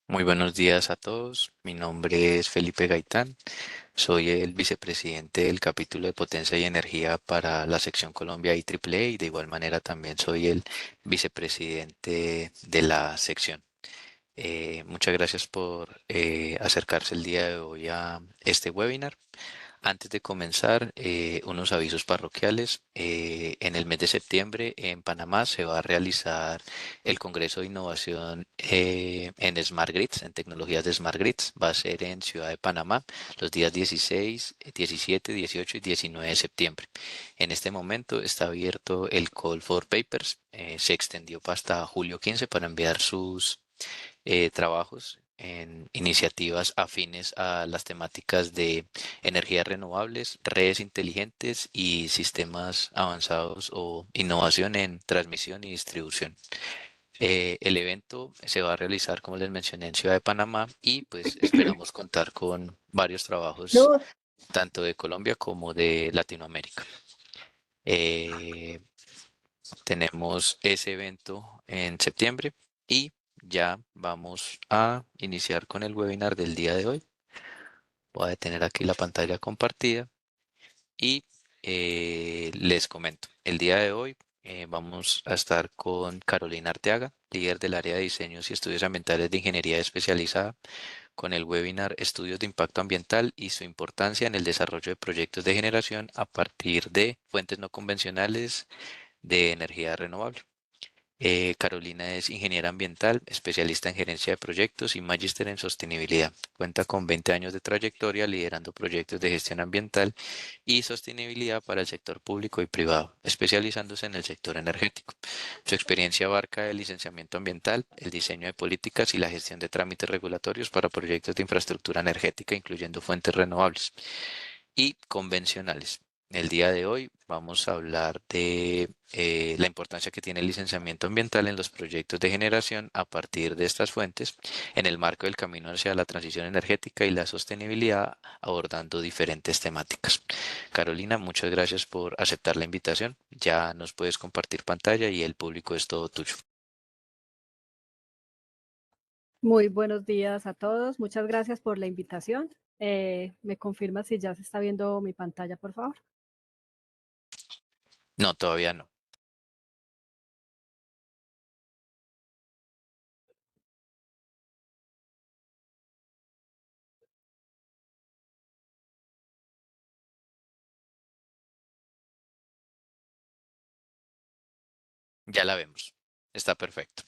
Muy buenos días a todos. Mi nombre es Felipe Gaitán. Soy el vicepresidente del capítulo de Potencia y Energía para la sección Colombia IEEE y de igual manera también soy el vicepresidente de la sección. Muchas gracias por acercarse el día de hoy a este webinar. Antes de comenzar, unos avisos parroquiales. En el mes de septiembre en Panamá se va a realizar el Congreso de Innovación en Smart Grids, en tecnologías de Smart Grids. Va a ser en Ciudad de Panamá los días 16, 17, 18 y 19 de septiembre. En este momento está abierto el Call for Papers. Se extendió hasta julio 15 para enviar sus trabajos en iniciativas afines a las temáticas de energías renovables, redes inteligentes y sistemas avanzados o innovación en transmisión y distribución. El evento se va a realizar, como les mencioné, en Ciudad de Panamá y pues esperamos contar con varios trabajos No, tanto de Colombia como de Latinoamérica. Eh, Tenemos ese evento en septiembre y ya vamos a iniciar con el webinar del día de hoy. Voy a detener aquí la pantalla compartida y les comento. El día de hoy vamos a estar con Carolina Arteaga, líder del área de diseños y estudios ambientales de ingeniería especializada, con el webinar Estudios de Impacto Ambiental y su importancia en el desarrollo de proyectos de generación a partir de fuentes no convencionales de energía renovable. Carolina es ingeniera ambiental, especialista en gerencia de proyectos y magíster en sostenibilidad. Cuenta con 20 años de trayectoria liderando proyectos de gestión ambiental y sostenibilidad para el sector público y privado, especializándose en el sector energético. Su experiencia abarca el licenciamiento ambiental, el diseño de políticas y la gestión de trámites regulatorios para proyectos de infraestructura energética, incluyendo fuentes renovables y convencionales. El día de hoy vamos a hablar de la importancia que tiene el licenciamiento ambiental en los proyectos de generación a partir de estas fuentes en el marco del camino hacia la transición energética y la sostenibilidad, abordando diferentes temáticas. Carolina, muchas gracias por aceptar la invitación. Ya nos puedes compartir pantalla y el público es todo tuyo. muy buenos días a todos. Muchas gracias por la invitación. ¿Me confirma si ya se está viendo mi pantalla, por favor? No, todavía no. Ya la vemos. Está perfecto.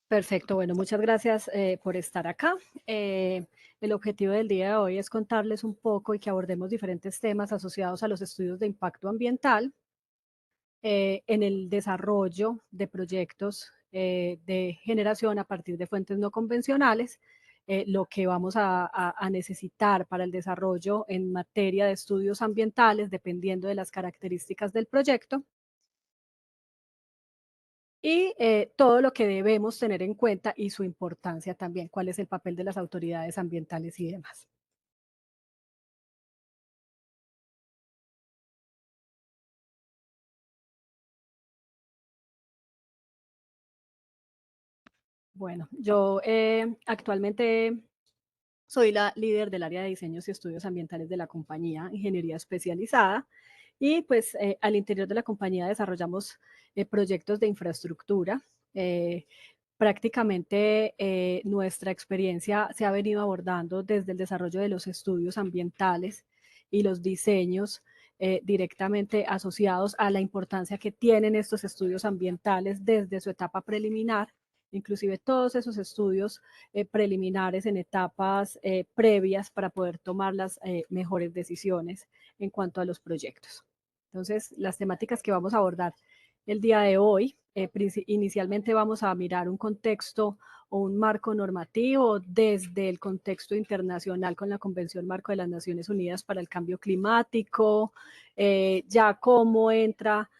Perfecto, bueno, muchas gracias por estar acá. El objetivo del día de hoy es contarles un poco y que abordemos diferentes temas asociados a los estudios de impacto ambiental en el desarrollo de proyectos de generación a partir de fuentes no convencionales, lo que vamos a necesitar para el desarrollo en materia de estudios ambientales, dependiendo de las características del proyecto, y todo lo que debemos tener en cuenta y su importancia también, cuál es el papel de las autoridades ambientales y demás. Bueno, yo actualmente soy la líder del área de diseños y estudios ambientales de la compañía Ingeniería Especializada y pues al interior de la compañía desarrollamos proyectos de infraestructura. Eh, Prácticamente nuestra experiencia se ha venido abordando desde el desarrollo de los estudios ambientales y los diseños directamente asociados a la importancia que tienen estos estudios ambientales desde su etapa preliminar, inclusive todos esos estudios preliminares en etapas previas para poder tomar las mejores decisiones en cuanto a los proyectos. Entonces, las temáticas que vamos a abordar el día de hoy, inicialmente vamos a mirar un contexto o un marco normativo desde el contexto internacional con la Convención Marco de las Naciones Unidas para el Cambio Climático, ya cómo entra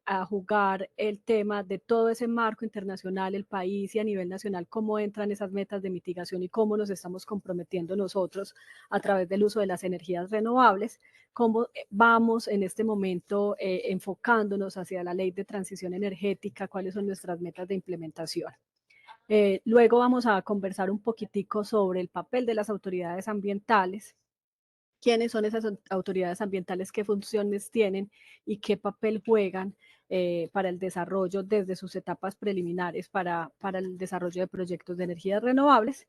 a jugar el tema de todo ese marco internacional, el país y a nivel nacional, cómo entran esas metas de mitigación y cómo nos estamos comprometiendo nosotros a través del uso de las energías renovables, cómo vamos en este momento enfocándonos hacia la ley de transición energética, cuáles son nuestras metas de implementación. Luego vamos a conversar un poquitico sobre el papel de las autoridades ambientales, quiénes son esas autoridades ambientales, qué funciones tienen y qué papel juegan para el desarrollo desde sus etapas preliminares para el desarrollo de proyectos de energías renovables.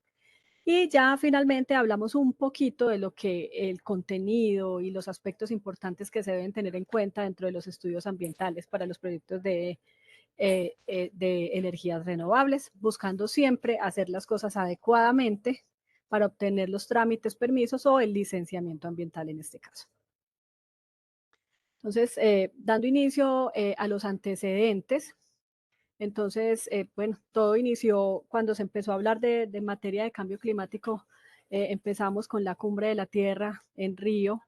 Y ya finalmente hablamos un poquito de lo que el contenido y los aspectos importantes que se deben tener en cuenta dentro de los estudios ambientales para los proyectos de energías renovables, buscando siempre hacer las cosas adecuadamente para obtener los trámites, permisos o el licenciamiento ambiental en este caso. Entonces, dando inicio a los antecedentes, entonces, bueno, todo inició cuando se empezó a hablar de materia de cambio climático. Empezamos con la Cumbre de la Tierra en Río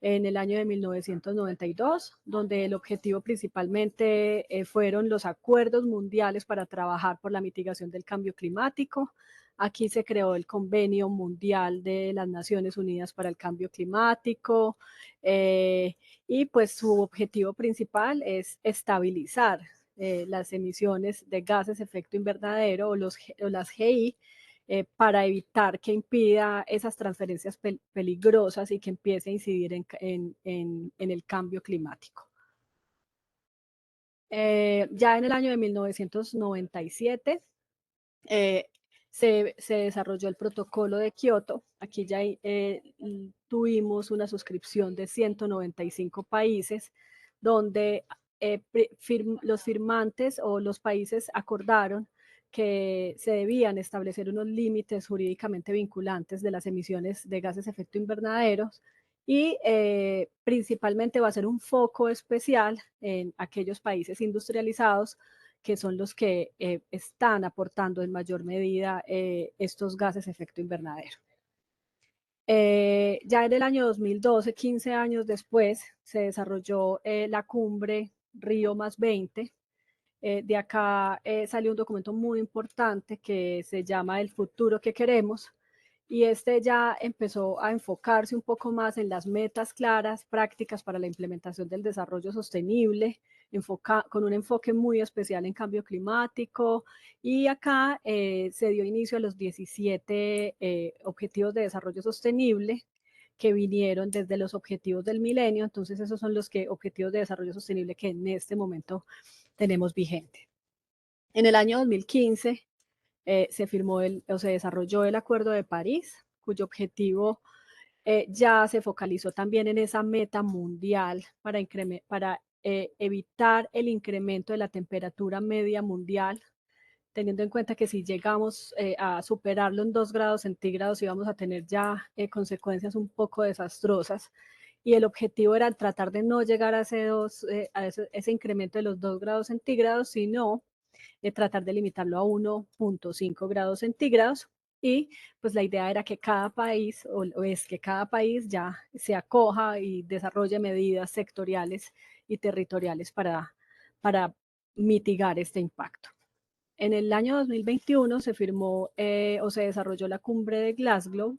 en el año de 1992, donde el objetivo principalmente fueron los acuerdos mundiales para trabajar por la mitigación del cambio climático. Aquí se creó el Convenio Mundial de las Naciones Unidas para el Cambio Climático y pues su objetivo principal es estabilizar las emisiones de gases de efecto invernadero o las GI para evitar que impida esas transferencias peligrosas y que empiece a incidir en el cambio climático. Ya en el año de 1997 se desarrolló el protocolo de Kioto. Aquí ya tuvimos una suscripción de 195 países donde los firmantes o los países acordaron que se debían establecer unos límites jurídicamente vinculantes de las emisiones de gases de efecto invernadero y principalmente va a ser un foco especial en aquellos países industrializados que son los que están aportando en mayor medida estos gases de efecto invernadero. Ya en el año 2012, 15 años después, se desarrolló la cumbre Río más 20. De acá salió un documento muy importante que se llama El futuro que queremos, y este ya empezó a enfocarse un poco más en las metas claras, prácticas para la implementación del desarrollo sostenible, con un enfoque muy especial en cambio climático. Y acá se dio inicio a los 17 objetivos de desarrollo sostenible que vinieron desde los objetivos del milenio. Entonces esos son los objetivos de desarrollo sostenible que en este momento tenemos vigente. En el año 2015 se firmó o se desarrolló el Acuerdo de París, cuyo objetivo ya se focalizó también en esa meta mundial para evitar el incremento de la temperatura media mundial, teniendo en cuenta que si llegamos a superarlo en 2 grados centígrados íbamos a tener ya consecuencias un poco desastrosas. Y el objetivo era tratar de no llegar a ese incremento de los 2 grados centígrados, sino tratar de limitarlo a 1.5 grados centígrados. Y pues la idea era que cada país, o es que cada país ya se acoja y desarrolle medidas sectoriales y territoriales para mitigar este impacto. En el año 2021 se firmó o se desarrolló la cumbre de Glasgow,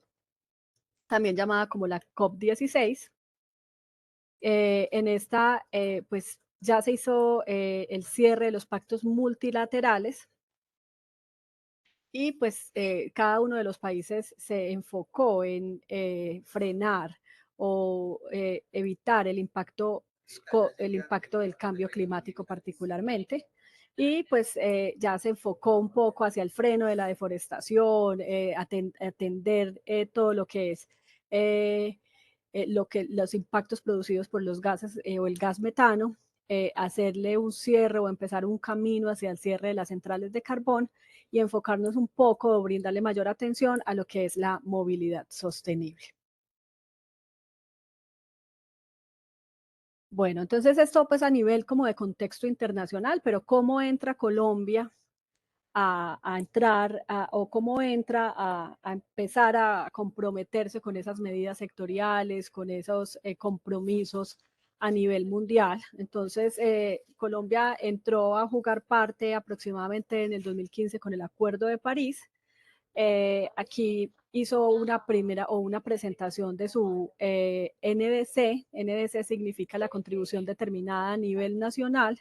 también llamada como la COP16. En esta, pues ya se hizo el cierre de los pactos multilaterales y pues cada uno de los países se enfocó en frenar o evitar el impacto del cambio climático particularmente. Y pues ya se enfocó un poco hacia el freno de la deforestación, atender todo lo que es los impactos producidos por los gases o el gas metano, hacerle un cierre o empezar un camino hacia el cierre de las centrales de carbón y enfocarnos un poco o brindarle mayor atención a lo que es la movilidad sostenible. Bueno, entonces esto pues a nivel como de contexto internacional, pero ¿cómo entra Colombia a entrar o cómo entra a empezar a comprometerse con esas medidas sectoriales, con esos compromisos a nivel mundial? Entonces, Colombia entró a jugar parte aproximadamente en el 2015 con el Acuerdo de París. Aquí hizo una primera o una presentación de su NDC. NDC significa la contribución determinada a nivel nacional.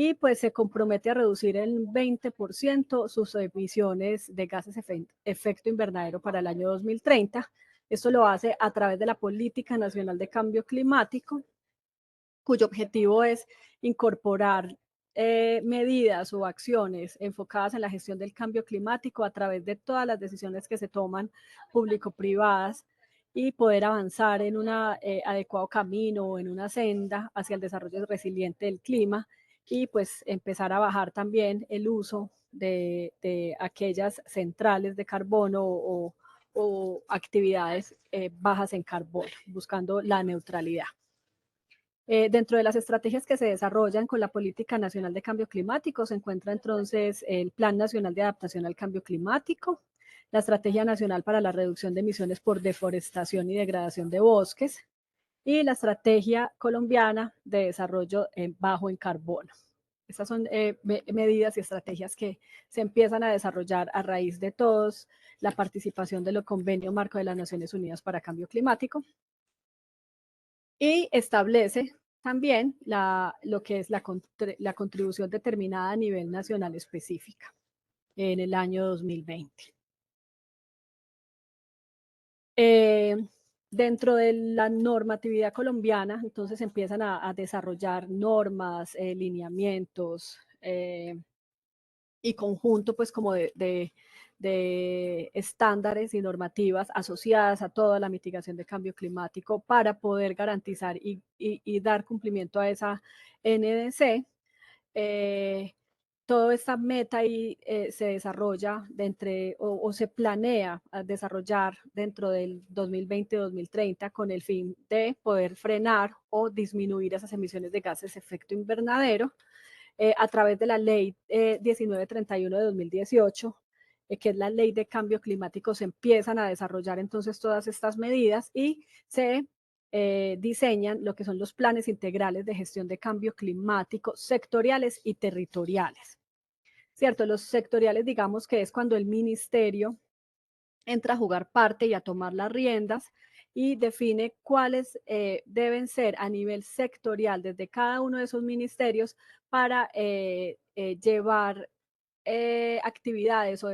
y pues se compromete a reducir en 20% sus emisiones de gases efecto invernadero para el año 2030. Esto lo hace a través de la Política Nacional de Cambio Climático, cuyo objetivo es incorporar medidas o acciones enfocadas en la gestión del cambio climático a través de todas las decisiones que se toman público-privadas y poder avanzar en un adecuado camino o en una senda hacia el desarrollo resiliente del clima y pues empezar a bajar también el uso de aquellas centrales de carbono o actividades bajas en carbono, buscando la neutralidad. Dentro de las estrategias que se desarrollan con la Política Nacional de Cambio Climático se encuentra entonces el Plan Nacional de Adaptación al Cambio Climático, la Estrategia Nacional para la Reducción de Emisiones por Deforestación y Degradación de Bosques y la Estrategia Colombiana de Desarrollo Bajo en Carbono. Estas son medidas y estrategias que se empiezan a desarrollar a raíz de todos la participación de los convenios marco de las Naciones Unidas para Cambio Climático y establece también lo que es la contribución determinada a nivel nacional específica en el año 2020. Dentro de la normatividad colombiana, entonces empiezan a desarrollar normas, lineamientos y conjunto pues como de estándares y normativas asociadas a toda la mitigación de cambio climático para poder garantizar y dar cumplimiento a esa NDC. Toda esta meta se desarrolla o se planea desarrollar dentro del 2020-2030 con el fin de poder frenar o disminuir esas emisiones de gases de efecto invernadero a través de la ley 1931 de 2018, que es la ley de cambio climático. Se empiezan a desarrollar entonces todas estas medidas y se diseñan lo que son los planes integrales de gestión de cambio climático sectoriales y territoriales. ¿Cierto? Los sectoriales, digamos que es cuando el ministerio entra a jugar parte y a tomar las riendas y define cuáles deben ser a nivel sectorial desde cada uno de esos ministerios para llevar actividades o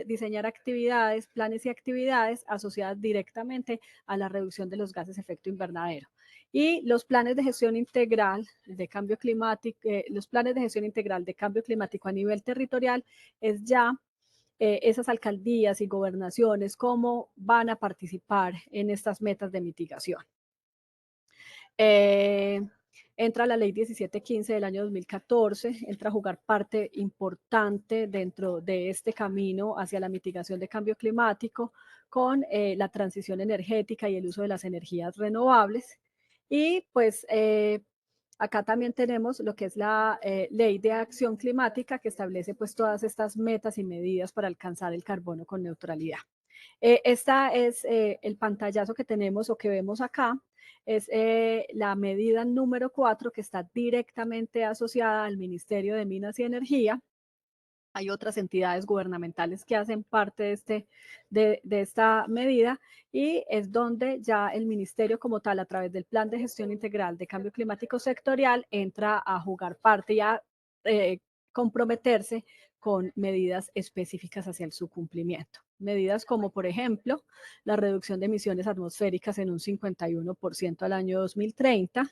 diseñar actividades, planes y actividades asociadas directamente a la reducción de los gases de efecto invernadero. Y los planes de gestión integral de cambio climático, los planes de gestión integral de cambio climático a nivel territorial es ya esas alcaldías y gobernaciones cómo van a participar en estas metas de mitigación. Entra la ley 1715 del año 2014, entra a jugar parte importante dentro de este camino hacia la mitigación de cambio climático con la transición energética y el uso de las energías renovables. Y pues acá también tenemos lo que es la ley de acción climática que establece pues todas estas metas y medidas para alcanzar el carbono con neutralidad. Esta es el pantallazo que tenemos o que vemos acá, es la medida número 4 que está directamente asociada al Ministerio de Minas y Energía. Hay otras entidades gubernamentales que hacen parte de esta medida y es donde ya el ministerio como tal, a través del Plan de Gestión Integral de Cambio Climático Sectorial, entra a jugar parte y a comprometerse con medidas específicas hacia su cumplimiento. Medidas como, por ejemplo, la reducción de emisiones atmosféricas en un 51% al año 2030,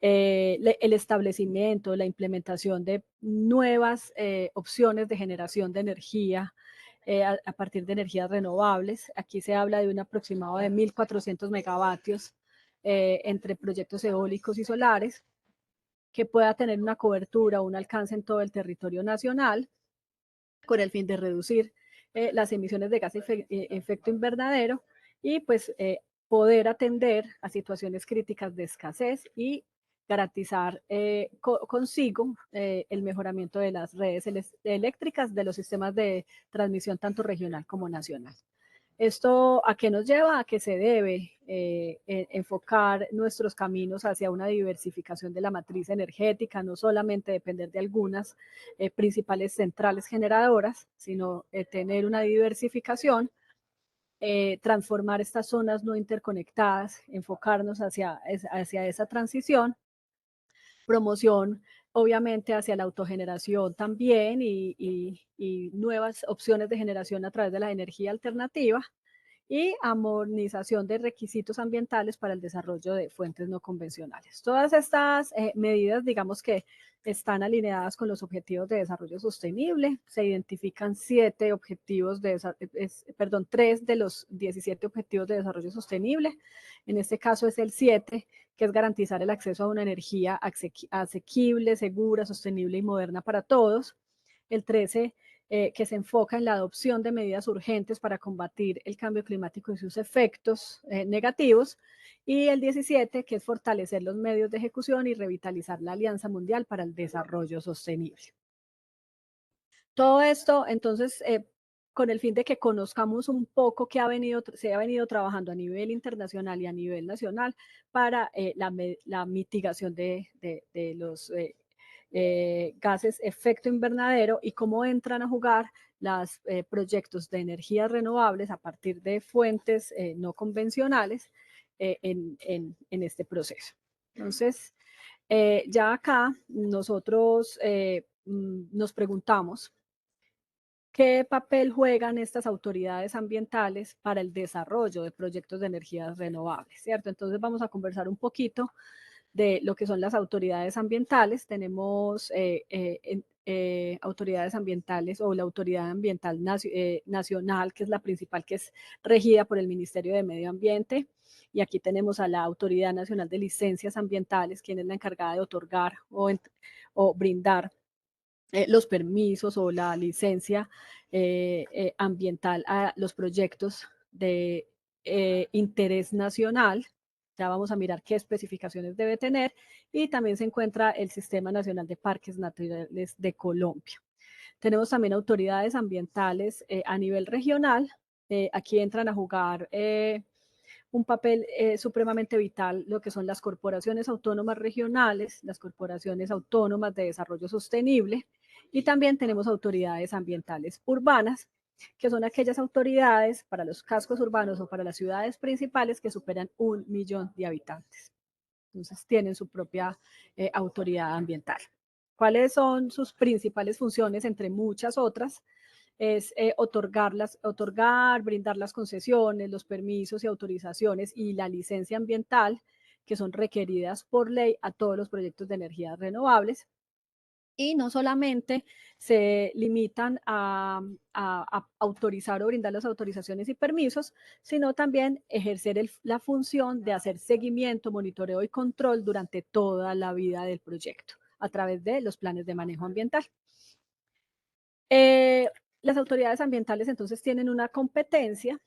el establecimiento, la implementación de nuevas opciones de generación de energía a partir de energías renovables. Aquí se habla de un aproximado de 1.400 megavatios entre proyectos eólicos y solares, que pueda tener una cobertura o un alcance en todo el territorio nacional con el fin de reducir las emisiones de gases de efecto invernadero y pues poder atender a situaciones críticas de escasez y garantizar consigo el mejoramiento de las redes eléctricas de los sistemas de transmisión tanto regional como nacional. ¿Esto a qué nos lleva? A que se debe enfocar nuestros caminos hacia una diversificación de la matriz energética, no solamente depender de algunas principales centrales generadoras, sino tener una diversificación, transformar estas zonas no interconectadas, enfocarnos hacia esa transición promoción obviamente hacia la autogeneración también y nuevas opciones de generación a través de la energía alternativa y armonización de requisitos ambientales para el desarrollo de fuentes no convencionales. Todas estas medidas, digamos que están alineadas con los objetivos de desarrollo sostenible. Se identifican 7 objetivos de, perdón, 3 de los 17 objetivos de desarrollo sostenible. En este caso es el 7, que es garantizar el acceso a una energía asequible, segura, sostenible y moderna para todos. El 13, que se enfoca en la adopción de medidas urgentes para combatir el cambio climático y sus efectos negativos. Y el 17, que es fortalecer los medios de ejecución y revitalizar la Alianza Mundial para el Desarrollo Sostenible. Todo esto, entonces, con el fin de que conozcamos un poco qué se ha venido trabajando a nivel internacional y a nivel nacional para la mitigación de los gases efecto invernadero y cómo entran a jugar los proyectos de energías renovables a partir de fuentes no convencionales en este proceso. Entonces, ya acá nosotros nos preguntamos qué papel juegan estas autoridades ambientales para el desarrollo de proyectos de energías renovables, ¿cierto? Entonces vamos a conversar un poquito de lo que son las autoridades ambientales. Tenemos autoridades ambientales o la Autoridad Ambiental Nacional, que es la principal, que es regida por el Ministerio de Medio Ambiente. Y aquí tenemos a la Autoridad Nacional de Licencias Ambientales, quien es la encargada de otorgar o brindar los permisos o la licencia ambiental a los proyectos de interés nacional. Ya vamos a mirar qué especificaciones debe tener. Y también se encuentra el Sistema Nacional de Parques Naturales de Colombia. Tenemos también autoridades ambientales a nivel regional. Aquí entran a jugar un papel supremamente vital lo que son las corporaciones autónomas regionales, las corporaciones autónomas de desarrollo sostenible y también tenemos autoridades ambientales urbanas, que son aquellas autoridades para los cascos urbanos o para las ciudades principales que superan 1.000.000 de habitantes. Entonces tienen su propia autoridad ambiental. ¿Cuáles son sus principales funciones, entre muchas otras? Es otorgar, brindar las concesiones, los permisos y autorizaciones y la licencia ambiental que son requeridas por ley a todos los proyectos de energías renovables. Y no solamente se limitan a autorizar o brindar las autorizaciones y permisos, sino también ejercer la función de hacer seguimiento, monitoreo y control durante toda la vida del proyecto a través de los planes de manejo ambiental. Las autoridades ambientales entonces tienen una competencia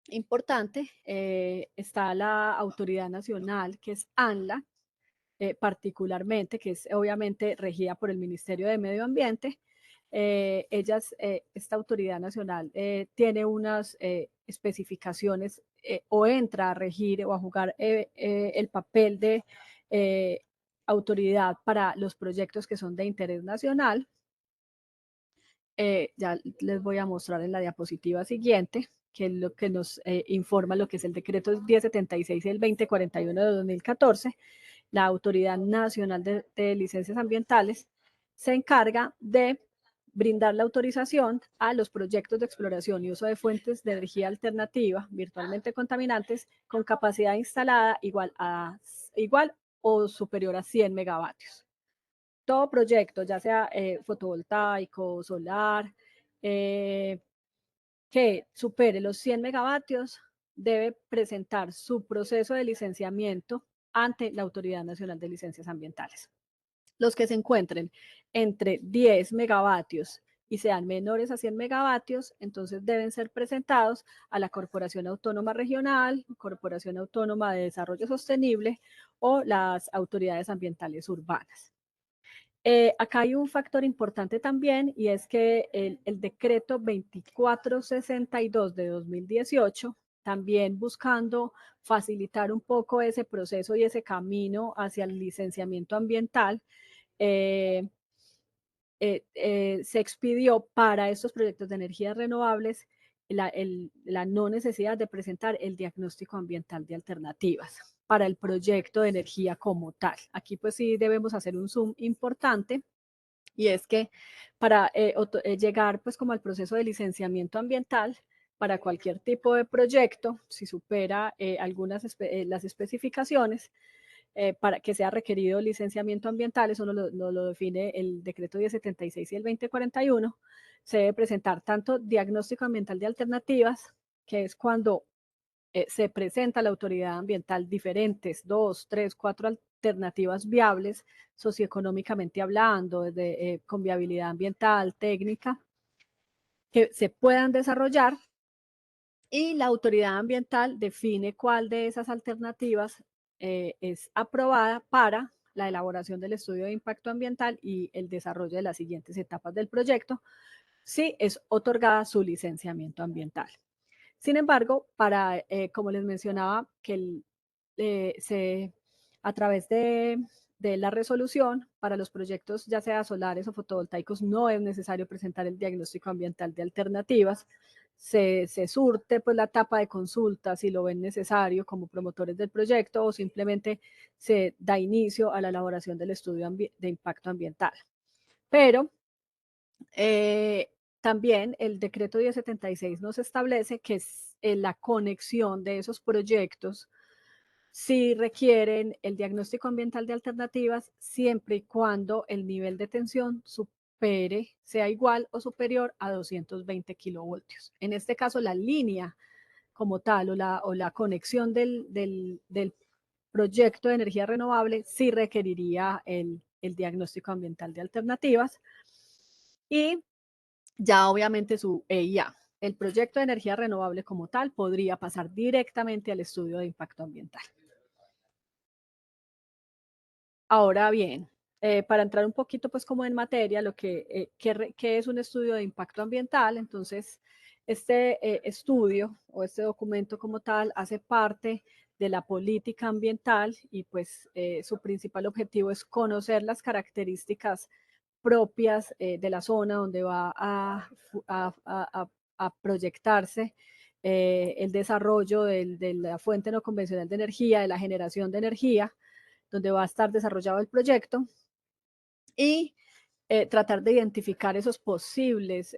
importante. Está la Autoridad Nacional, que es ANLA, particularmente, que es obviamente regida por el Ministerio de Medio Ambiente. Esta Autoridad Nacional tiene unas especificaciones o entra a regir o a jugar el papel de autoridad para los proyectos que son de interés nacional. Ya les voy a mostrar en la diapositiva siguiente, que es lo que nos informa lo que es el decreto 1076 y el 2041 de 2014. La Autoridad Nacional de Licencias Ambientales se encarga de brindar la autorización a los proyectos de exploración y uso de fuentes de energía alternativa virtualmente contaminantes con capacidad instalada igual o superior a 100 megavatios. Todo proyecto, ya sea fotovoltaico, solar, que supere los 100 megavatios, debe presentar su proceso de licenciamiento ante la Autoridad Nacional de Licencias Ambientales. Los que se encuentren entre 10 megavatios y sean menores a 100 megavatios, entonces deben ser presentados a la Corporación Autónoma Regional, Corporación Autónoma de Desarrollo Sostenible o las autoridades ambientales urbanas. Acá hay un factor importante también y es que el decreto 2462 de 2018, también buscando facilitar un poco ese proceso y ese camino hacia el licenciamiento ambiental, se expidió para estos proyectos de energías renovables la no necesidad de presentar el diagnóstico ambiental de alternativas. para el proyecto de energía como tal. Aquí pues sí debemos hacer un zoom importante, y es que para llegar pues como al proceso de licenciamiento ambiental para cualquier tipo de proyecto, si supera las especificaciones, para que sea requerido licenciamiento ambiental, eso lo define el decreto 1076 y el 2041, se debe presentar tanto diagnóstico ambiental de alternativas, que es cuando se presenta a la autoridad ambiental diferentes, 2, 3, 4 alternativas viables, socioeconómicamente hablando, con viabilidad ambiental, técnica, que se puedan desarrollar, y la autoridad ambiental define cuál de esas alternativas es aprobada para la elaboración del estudio de impacto ambiental y el desarrollo de las siguientes etapas del proyecto, si es otorgada su licenciamiento ambiental. Sin embargo, como les mencionaba, que a través de la resolución, para los proyectos ya sea solares o fotovoltaicos, no es necesario presentar el diagnóstico ambiental de alternativas. Se surte pues la etapa de consulta si lo ven necesario como promotores del proyecto, o simplemente se da inicio a la elaboración del estudio de impacto ambiental. Pero también el decreto 1076 nos establece que la conexión de esos proyectos sí requieren el diagnóstico ambiental de alternativas, siempre y cuando el nivel de tensión sea igual o superior a 220 kilovoltios. En este caso, la línea como tal, o la conexión del proyecto de energía renovable sí requeriría el diagnóstico ambiental de alternativas. Y ya obviamente su EIA, el proyecto de energía renovable como tal, podría pasar directamente al estudio de impacto ambiental. Ahora bien, para entrar un poquito pues como en materia, ¿qué es un estudio de impacto ambiental? Entonces, este estudio o este documento como tal hace parte de la política ambiental, y pues su principal objetivo es conocer las características propias de la zona donde va a proyectarse el desarrollo de la fuente no convencional de energía, de la generación de energía, donde va a estar desarrollado el proyecto, y tratar de identificar esos posibles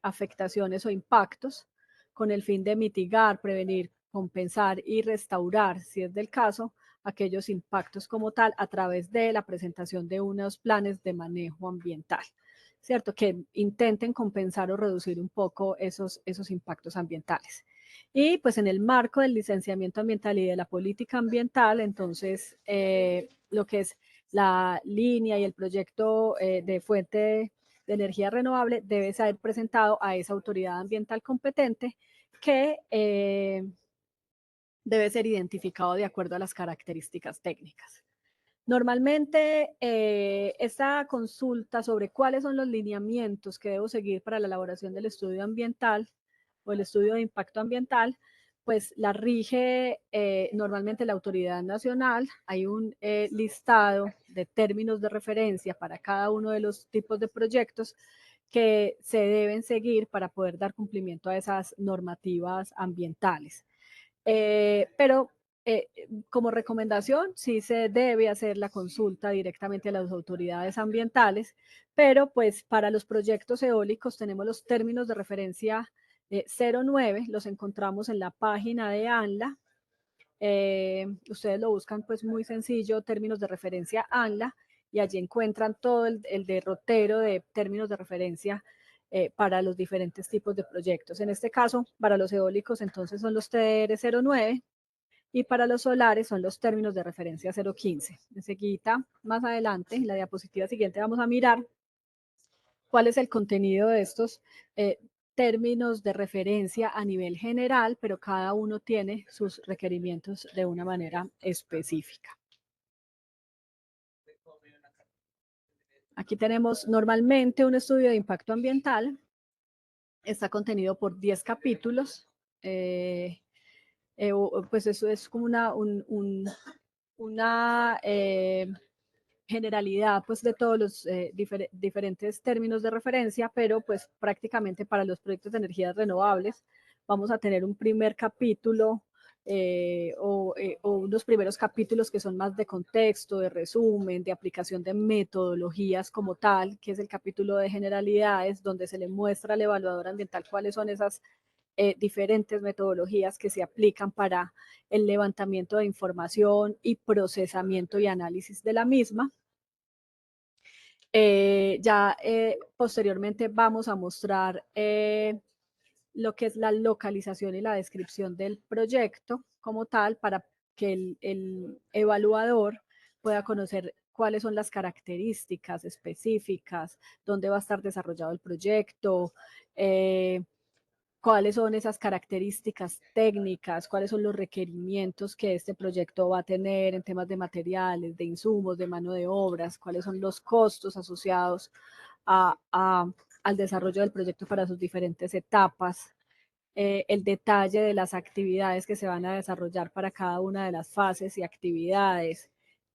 afectaciones o impactos con el fin de mitigar, prevenir, compensar y restaurar, si es del caso, aquellos impactos como tal, a través de la presentación de unos planes de manejo ambiental, ¿cierto? Que intenten compensar o reducir un poco esos impactos ambientales. Y pues en el marco del licenciamiento ambiental y de la política ambiental, entonces lo que es la línea y el proyecto de fuente de energía renovable debe ser presentado a esa autoridad ambiental competente, que debe ser identificado de acuerdo a las características técnicas. Normalmente, esta consulta sobre cuáles son los lineamientos que debo seguir para la elaboración del estudio ambiental o el estudio de impacto ambiental, pues la rige normalmente la autoridad nacional. Hay un listado de términos de referencia para cada uno de los tipos de proyectos que se deben seguir para poder dar cumplimiento a esas normativas ambientales. Pero como recomendación, sí se debe hacer la consulta directamente a las autoridades ambientales, pero pues para los proyectos eólicos tenemos los términos de referencia 09, los encontramos en la página de ANLA. Ustedes lo buscan pues muy sencillo, términos de referencia ANLA, y allí encuentran todo el derrotero de términos de referencia para los diferentes tipos de proyectos. En este caso, para los eólicos entonces son los TR09, y para los solares son los términos de referencia 015. Enseguida, más adelante, en la diapositiva siguiente, vamos a mirar cuál es el contenido de estos términos de referencia a nivel general, pero cada uno tiene sus requerimientos de una manera específica. Aquí tenemos normalmente un estudio de impacto ambiental. Está contenido por 10 capítulos. Pues eso es como una generalidad pues de todos los diferentes términos de referencia, pero pues prácticamente para los proyectos de energías renovables vamos a tener un primer capítulo o unos primeros capítulos que son más de contexto, de resumen, de aplicación de metodologías como tal, que es el capítulo de generalidades, donde se le muestra al evaluador ambiental cuáles son esas diferentes metodologías que se aplican para el levantamiento de información y procesamiento y análisis de la misma. Posteriormente vamos a mostrar lo que es la localización y la descripción del proyecto como tal para que el evaluador pueda conocer cuáles son las características específicas, dónde va a estar desarrollado el proyecto, cuáles son esas características técnicas, cuáles son los requerimientos que este proyecto va a tener en temas de materiales, de insumos, de mano de obras, cuáles son los costos asociados al desarrollo del proyecto para sus diferentes etapas, el detalle de las actividades que se van a desarrollar para cada una de las fases y actividades,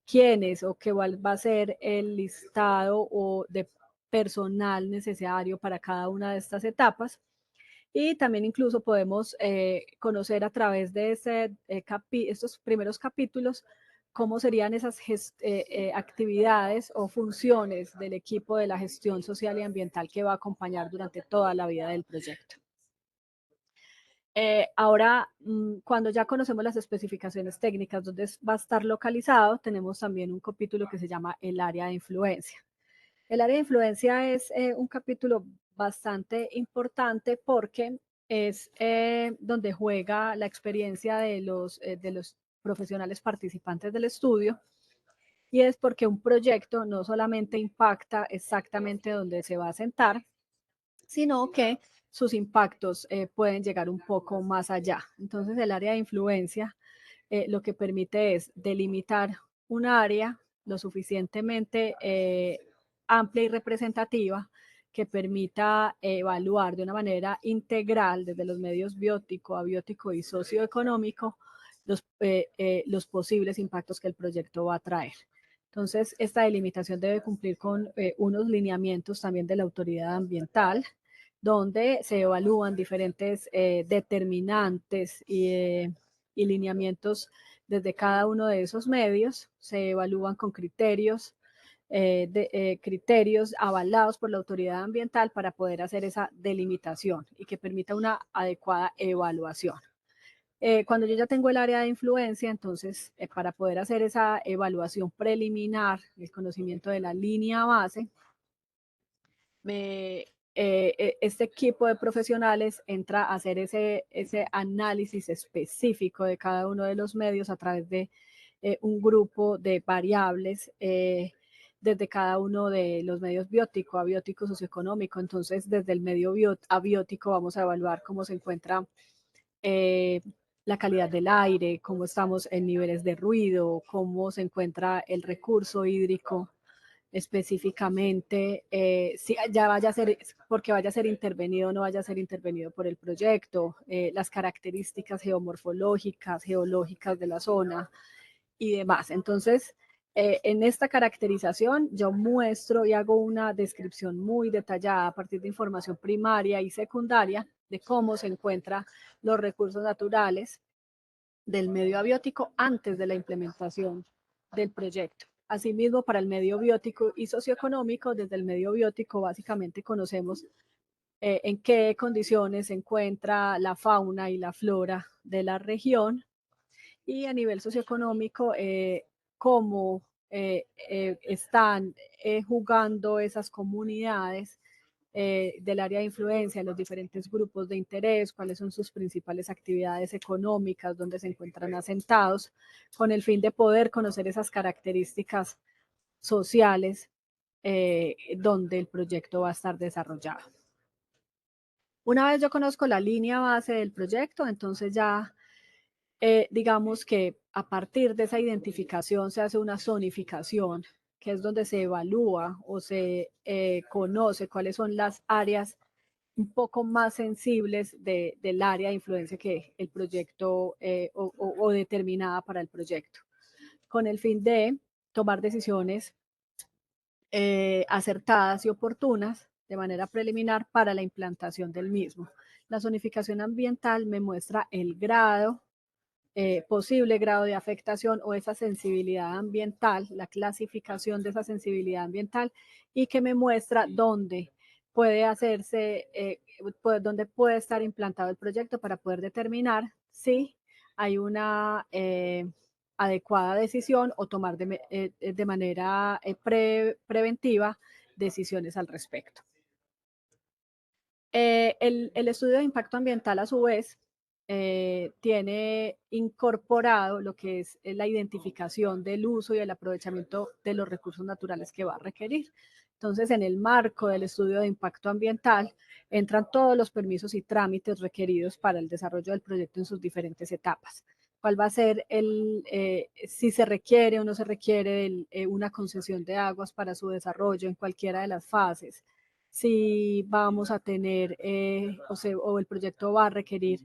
quiénes o qué va a ser el listado o de personal necesario para cada una de estas etapas. Y también incluso podemos conocer a través de estos primeros capítulos cómo serían esas actividades o funciones del equipo de la gestión social y ambiental que va a acompañar durante toda la vida del proyecto. Ahora, cuando ya conocemos las especificaciones técnicas, donde va a estar localizado, tenemos también un capítulo que se llama el área de influencia. El área de influencia es un capítulo bastante importante porque es donde juega la experiencia de los profesionales participantes del estudio, y es porque un proyecto no solamente impacta exactamente donde se va a sentar, sino que sus impactos pueden llegar un poco más allá. Entonces, el área de influencia lo que permite es delimitar un área lo suficientemente amplia y representativa que permita evaluar de una manera integral desde los medios biótico, abiótico y socioeconómico los posibles impactos que el proyecto va a traer. Entonces, esta delimitación debe cumplir con unos lineamientos también de la autoridad ambiental, donde se evalúan diferentes determinantes y lineamientos desde cada uno de esos medios, se evalúan con criterios, criterios avalados por la autoridad ambiental para poder hacer esa delimitación y que permita una adecuada evaluación. Cuando yo ya tengo el área de influencia, entonces para poder hacer esa evaluación preliminar, el conocimiento de la línea base, este equipo de profesionales entra a hacer ese análisis específico de cada uno de los medios a través de un grupo de variables desde cada uno de los medios biótico, abiótico, socioeconómico. Entonces, desde el medio abiótico vamos a evaluar cómo se encuentra la calidad del aire, cómo estamos en niveles de ruido, cómo se encuentra el recurso hídrico específicamente, si ya vaya a ser, porque vaya a ser intervenido o no vaya a ser intervenido por el proyecto, las características geomorfológicas, geológicas de la zona y demás. Entonces, en esta caracterización yo muestro y hago una descripción muy detallada a partir de información primaria y secundaria de cómo se encuentran los recursos naturales del medio abiótico antes de la implementación del proyecto. Asimismo, para el medio biótico y socioeconómico, desde el medio biótico básicamente conocemos en qué condiciones se encuentra la fauna y la flora de la región, y a nivel socioeconómico, cómo están jugando esas comunidades del área de influencia, los diferentes grupos de interés, cuáles son sus principales actividades económicas, dónde se encuentran asentados, con el fin de poder conocer esas características sociales donde el proyecto va a estar desarrollado. Una vez yo conozco la línea base del proyecto, entonces ya digamos que a partir de esa identificación se hace una zonificación, que es donde se evalúa o se conoce cuáles son las áreas un poco más sensibles del área de influencia que el proyecto o determinada para el proyecto, con el fin de tomar decisiones acertadas y oportunas de manera preliminar para la implantación del mismo. La zonificación ambiental me muestra el grado posible grado de afectación o esa sensibilidad ambiental, la clasificación de esa sensibilidad ambiental, y que me muestra dónde puede hacerse, dónde puede estar implantado el proyecto para poder determinar si hay una adecuada decisión o tomar de manera preventiva decisiones al respecto. El estudio de impacto ambiental, a su vez, tiene incorporado lo que es la identificación del uso y el aprovechamiento de los recursos naturales que va a requerir. Entonces, en el marco del estudio de impacto ambiental, entran todos los permisos y trámites requeridos para el desarrollo del proyecto en sus diferentes etapas. ¿Cuál va a ser si se requiere o no se requiere una concesión de aguas para su desarrollo en cualquiera de las fases? Si vamos a tener o el proyecto va a requerir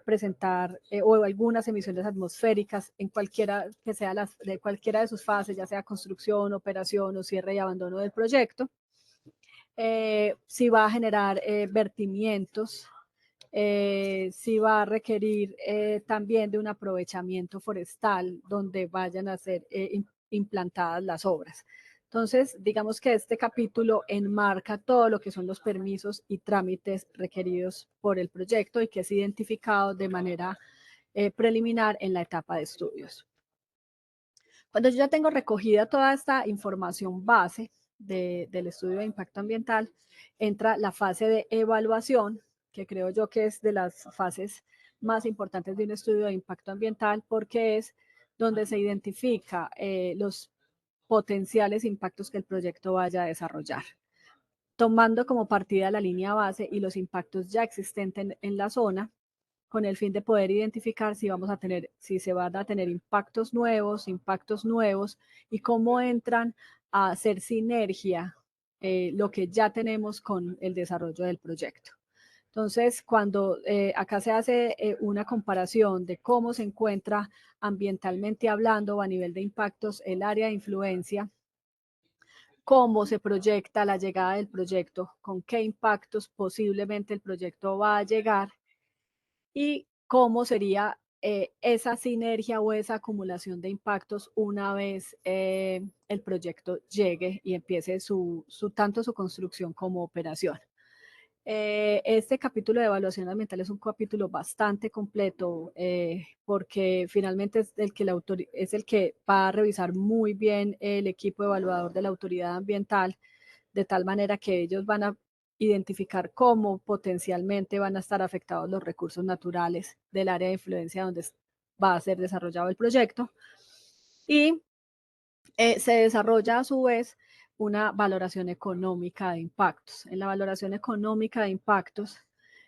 presentar o algunas emisiones atmosféricas en cualquiera que sea de cualquiera de sus fases, ya sea construcción, operación o cierre y abandono del proyecto. Si va a generar vertimientos, si va a requerir también de un aprovechamiento forestal donde vayan a ser implantadas las obras. Entonces, digamos que este capítulo enmarca todo lo que son los permisos y trámites requeridos por el proyecto y que es identificado de manera preliminar en la etapa de estudios. Cuando yo ya tengo recogida toda esta información base del estudio de impacto ambiental, entra la fase de evaluación, que creo yo que es de las fases más importantes de un estudio de impacto ambiental, porque es donde se identifica los potenciales impactos que el proyecto vaya a desarrollar, tomando como partida la línea base y los impactos ya existentes en la zona, con el fin de poder identificar si se van a tener impactos nuevos y cómo entran a hacer sinergia lo que ya tenemos con el desarrollo del proyecto. Entonces, cuando acá se hace una comparación de cómo se encuentra ambientalmente hablando o a nivel de impactos el área de influencia, cómo se proyecta la llegada del proyecto, con qué impactos posiblemente el proyecto va a llegar y cómo sería esa sinergia o esa acumulación de impactos una vez el proyecto llegue y empiece tanto su construcción como operación. Este capítulo de evaluación ambiental es un capítulo bastante completo porque finalmente es el que va a revisar muy bien el equipo evaluador de la autoridad ambiental, de tal manera que ellos van a identificar cómo potencialmente van a estar afectados los recursos naturales del área de influencia donde va a ser desarrollado el proyecto. Y se desarrolla a su vez una valoración económica de impactos. En la valoración económica de impactos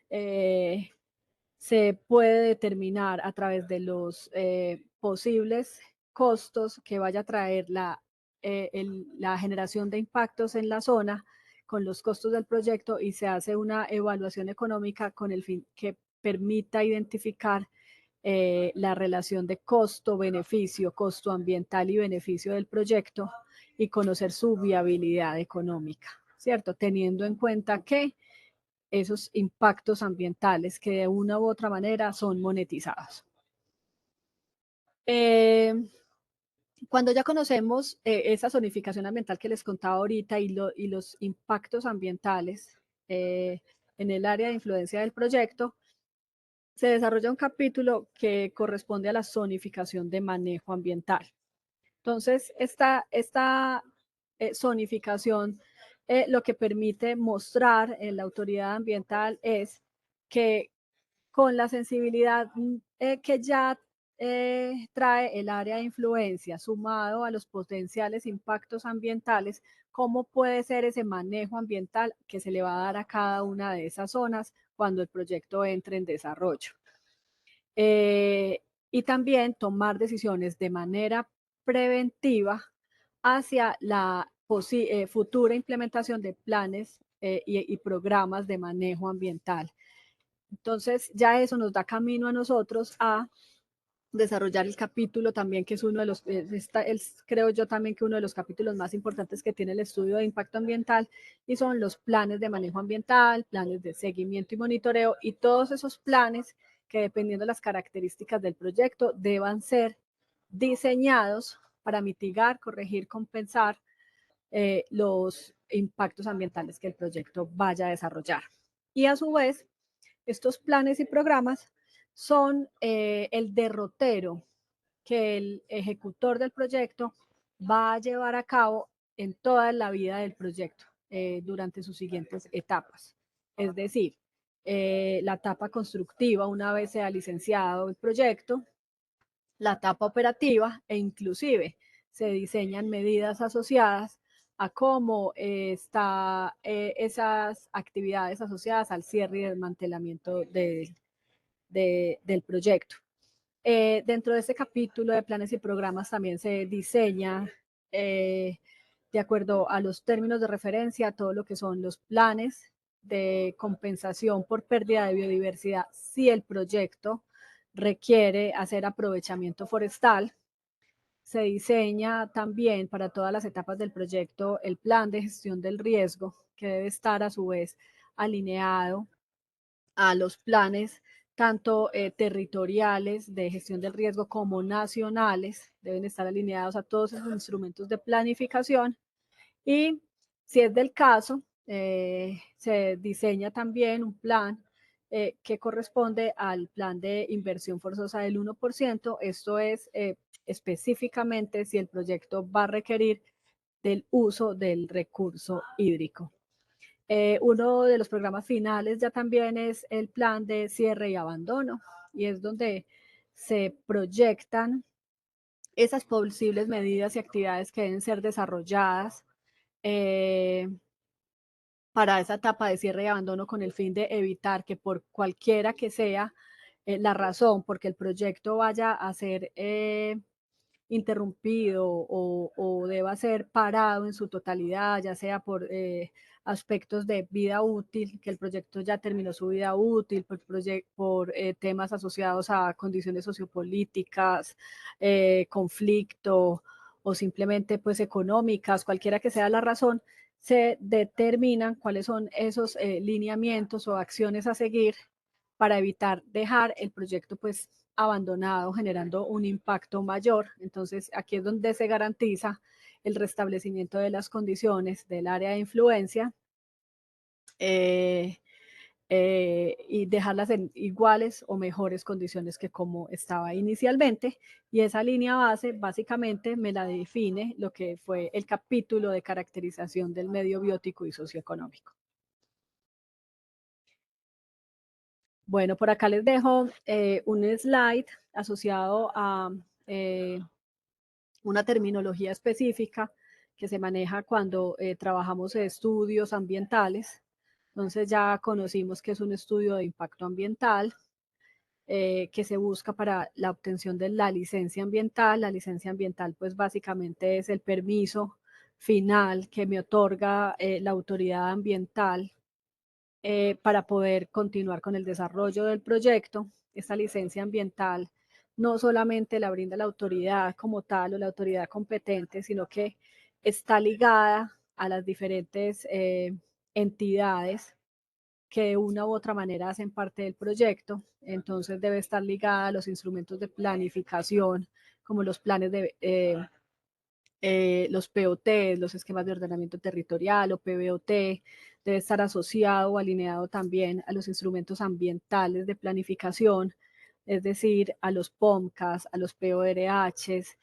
se puede determinar a través de los posibles costos que vaya a traer la generación de impactos en la zona con los costos del proyecto y se hace una evaluación económica con el fin que permita identificar la relación de costo-beneficio, costo ambiental y beneficio del proyecto y conocer su viabilidad económica, ¿cierto? Teniendo en cuenta que esos impactos ambientales que de una u otra manera son monetizados. Cuando ya conocemos esa zonificación ambiental que les contaba ahorita y los impactos ambientales en el área de influencia del proyecto, se desarrolla un capítulo que corresponde a la zonificación de manejo ambiental. Entonces, esta zonificación lo que permite mostrar en la autoridad ambiental es que con la sensibilidad que ya trae el área de influencia sumado a los potenciales impactos ambientales, cómo puede ser ese manejo ambiental que se le va a dar a cada una de esas zonas cuando el proyecto entre en desarrollo. Y también tomar decisiones de manera preventiva hacia la futura implementación de planes y programas de manejo ambiental. Entonces, ya eso nos da camino a nosotros a desarrollar el capítulo también, que es uno de los, creo yo también que uno de los capítulos más importantes que tiene el estudio de impacto ambiental, y son los planes de manejo ambiental, planes de seguimiento y monitoreo, y todos esos planes que dependiendo de las características del proyecto deban ser diseñados para mitigar, corregir, compensar los impactos ambientales que el proyecto vaya a desarrollar. Y a su vez, estos planes y programas son el derrotero que el ejecutor del proyecto va a llevar a cabo en toda la vida del proyecto durante sus siguientes etapas. Es decir, la etapa constructiva, una vez sea licenciado el proyecto, la etapa operativa e inclusive se diseñan medidas asociadas a cómo están esas actividades asociadas al cierre y desmantelamiento del proyecto. Dentro de este capítulo de planes y programas también se diseña de acuerdo a los términos de referencia todo lo que son los planes de compensación por pérdida de biodiversidad si el proyecto requiere hacer aprovechamiento forestal. Se diseña también para todas las etapas del proyecto el plan de gestión del riesgo, que debe estar a su vez alineado a los planes tanto territoriales de gestión del riesgo como nacionales, deben estar alineados a todos esos instrumentos de planificación y si es del caso, se diseña también un plan que corresponde al plan de inversión forzosa del 1%. Esto es específicamente si el proyecto va a requerir del uso del recurso hídrico. Uno de los programas finales ya también es el plan de cierre y abandono, y es donde se proyectan esas posibles medidas y actividades que deben ser desarrolladas para esa etapa de cierre y abandono con el fin de evitar que por cualquiera que sea la razón porque el proyecto vaya a ser interrumpido o deba ser parado en su totalidad, ya sea por aspectos de vida útil, que el proyecto ya terminó su vida útil, por temas asociados a condiciones sociopolíticas, conflicto o simplemente pues económicas, cualquiera que sea la razón, se determinan cuáles son esos lineamientos o acciones a seguir para evitar dejar el proyecto pues abandonado, generando un impacto mayor. Entonces, aquí es donde se garantiza el restablecimiento de las condiciones del área de influencia y dejarlas en iguales o mejores condiciones que como estaba inicialmente. Y esa línea base básicamente me la define lo que fue el capítulo de caracterización del medio biótico y socioeconómico. Bueno, por acá les dejo un slide asociado a una terminología específica que se maneja cuando trabajamos estudios ambientales. Entonces ya conocimos que es un estudio de impacto ambiental que se busca para la obtención de la licencia ambiental. La licencia ambiental pues básicamente es el permiso final que me otorga la autoridad ambiental para poder continuar con el desarrollo del proyecto. Esta licencia ambiental no solamente la brinda la autoridad como tal o la autoridad competente, sino que está ligada a las diferentes entidades que de una u otra manera hacen parte del proyecto. Entonces debe estar ligada a los instrumentos de planificación, como los planes de los POT, los esquemas de ordenamiento territorial o PBOT, debe estar asociado o alineado también a los instrumentos ambientales de planificación, es decir, a los POMCAS, a los PORHs,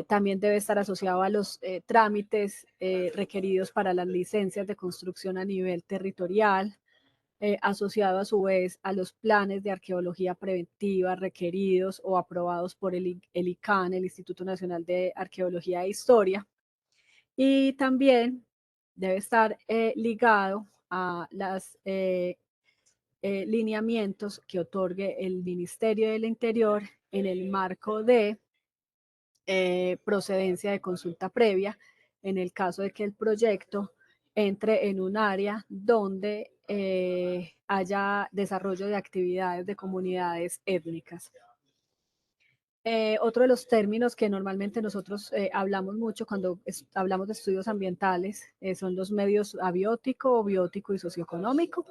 también debe estar asociado a los trámites requeridos para las licencias de construcción a nivel territorial, asociado a su vez a los planes de arqueología preventiva requeridos o aprobados por el ICANN, el Instituto Nacional de Arqueología e Historia, y también debe estar ligado a los lineamientos que otorgue el Ministerio del Interior en el marco de procedencia de consulta previa, en el caso de que el proyecto entre en un área donde haya desarrollo de actividades de comunidades étnicas. Otro de los términos que normalmente nosotros hablamos mucho cuando hablamos de estudios ambientales son los medios abiótico, biótico y socioeconómico.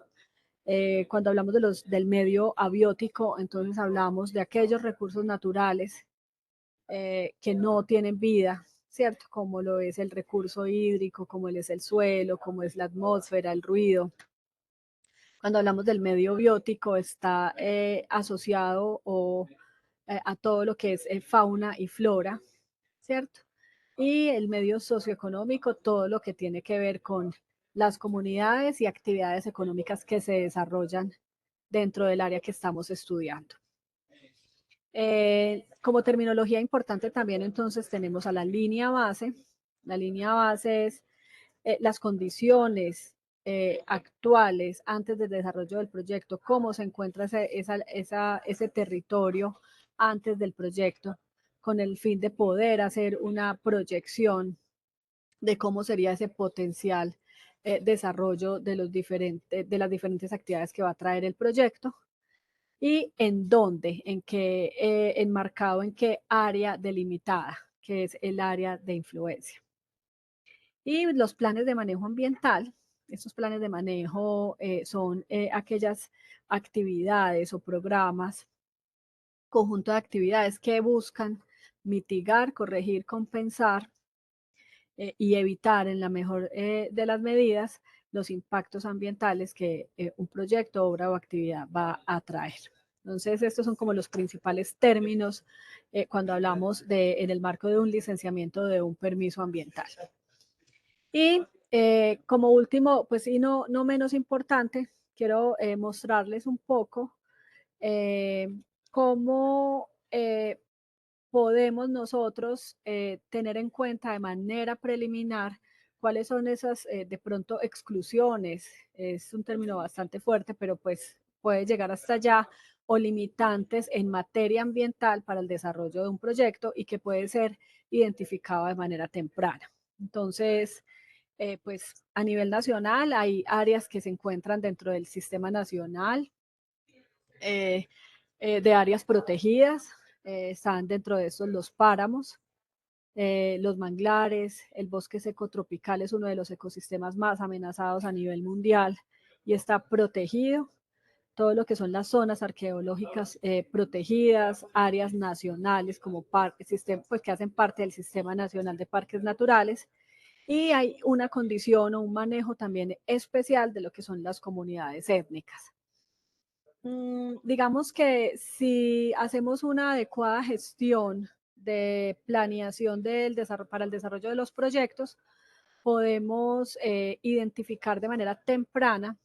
Cuando hablamos del medio abiótico, entonces hablamos de aquellos recursos naturales que no tienen vida, ¿cierto? Como lo es el recurso hídrico, como lo es el suelo, como es la atmósfera, el ruido. Cuando hablamos del medio biótico está asociado a todo lo que es fauna y flora, ¿cierto? Y el medio socioeconómico, todo lo que tiene que ver con las comunidades y actividades económicas que se desarrollan dentro del área que estamos estudiando. Como terminología importante también entonces tenemos a la línea base. La línea base es las condiciones actuales antes del desarrollo del proyecto, cómo se encuentra ese territorio antes del proyecto, con el fin de poder hacer una proyección de cómo sería ese potencial desarrollo de las diferentes actividades que va a traer el proyecto y en dónde, en qué, enmarcado en qué área delimitada, que es el área de influencia. Y los planes de manejo ambiental, estos planes de manejo son aquellas actividades o programas, conjunto de actividades que buscan mitigar, corregir, compensar y evitar en la mejor de las medidas los impactos ambientales que un proyecto, obra o actividad va a traer. Entonces, estos son como los principales términos cuando hablamos en el marco de un licenciamiento de un permiso ambiental. Y como último, pues y no menos importante, quiero mostrarles un poco cómo podemos nosotros tener en cuenta de manera preliminar cuáles son esas de pronto exclusiones, es un término bastante fuerte, pero pues puede llegar hasta allá, o limitantes en materia ambiental para el desarrollo de un proyecto y que puede ser identificado de manera temprana. Entonces, pues a nivel nacional hay áreas que se encuentran dentro del sistema nacional eh, de áreas protegidas, están dentro de estos los páramos, los manglares, el bosque seco tropical es uno de los ecosistemas más amenazados a nivel mundial y está protegido. Todo lo que son las zonas arqueológicas protegidas, áreas nacionales como pues, que hacen parte del Sistema Nacional de Parques Naturales, y hay una condición o un manejo también especial de lo que son las comunidades étnicas. Digamos que si hacemos una adecuada gestión de planeación para el desarrollo de los proyectos, podemos identificar de manera temprana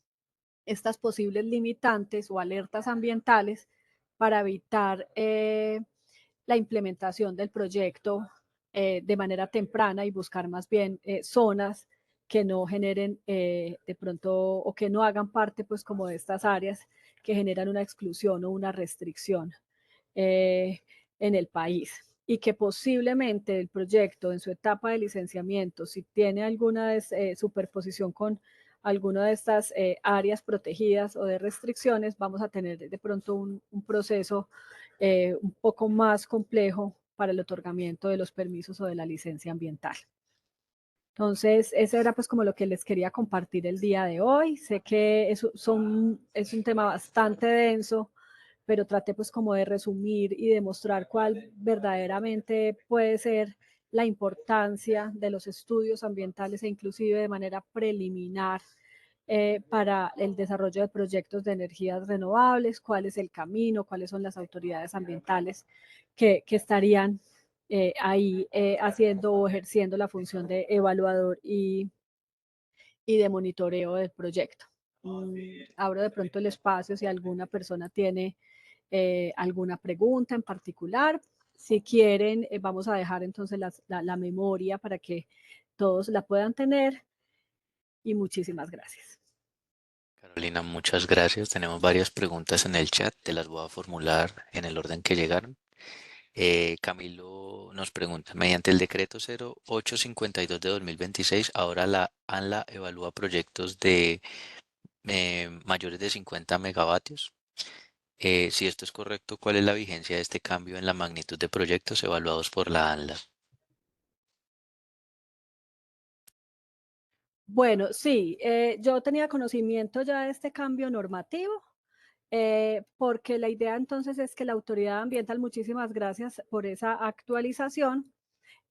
estas posibles limitantes o alertas ambientales para evitar la implementación del proyecto de manera temprana y buscar más bien zonas que no generen de pronto o que no hagan parte pues como de estas áreas que generan una exclusión o una restricción eh, en el país y que posiblemente el proyecto en su etapa de licenciamiento, si tiene alguna superposición con alguna de estas áreas protegidas o de restricciones, vamos a tener de pronto un proceso un poco más complejo para el otorgamiento de los permisos o de la licencia ambiental. Entonces, ese era pues como lo que les quería compartir el día de hoy. Sé que es un tema bastante denso, pero traté pues como de resumir y demostrar cuál verdaderamente puede ser la importancia de los estudios ambientales e inclusive de manera preliminar para el desarrollo de proyectos de energías renovables, cuál es el camino, cuáles son las autoridades ambientales que estarían ahí haciendo o ejerciendo la función de evaluador y de monitoreo del proyecto. Abro de pronto el espacio si alguna persona tiene alguna pregunta en particular. Si quieren, vamos a dejar entonces la memoria para que todos la puedan tener y muchísimas gracias. Carolina, muchas gracias. Tenemos varias preguntas en el chat, te las voy a formular en el orden que llegaron. Camilo nos pregunta, mediante el decreto 0852 de 2026, ahora la ANLA evalúa proyectos de mayores de 50 megavatios. Si esto es correcto, ¿cuál es la vigencia de este cambio en la magnitud de proyectos evaluados por la ANLA? Bueno, sí, yo tenía conocimiento ya de este cambio normativo, porque la idea entonces es que la autoridad ambiental, muchísimas gracias por esa actualización,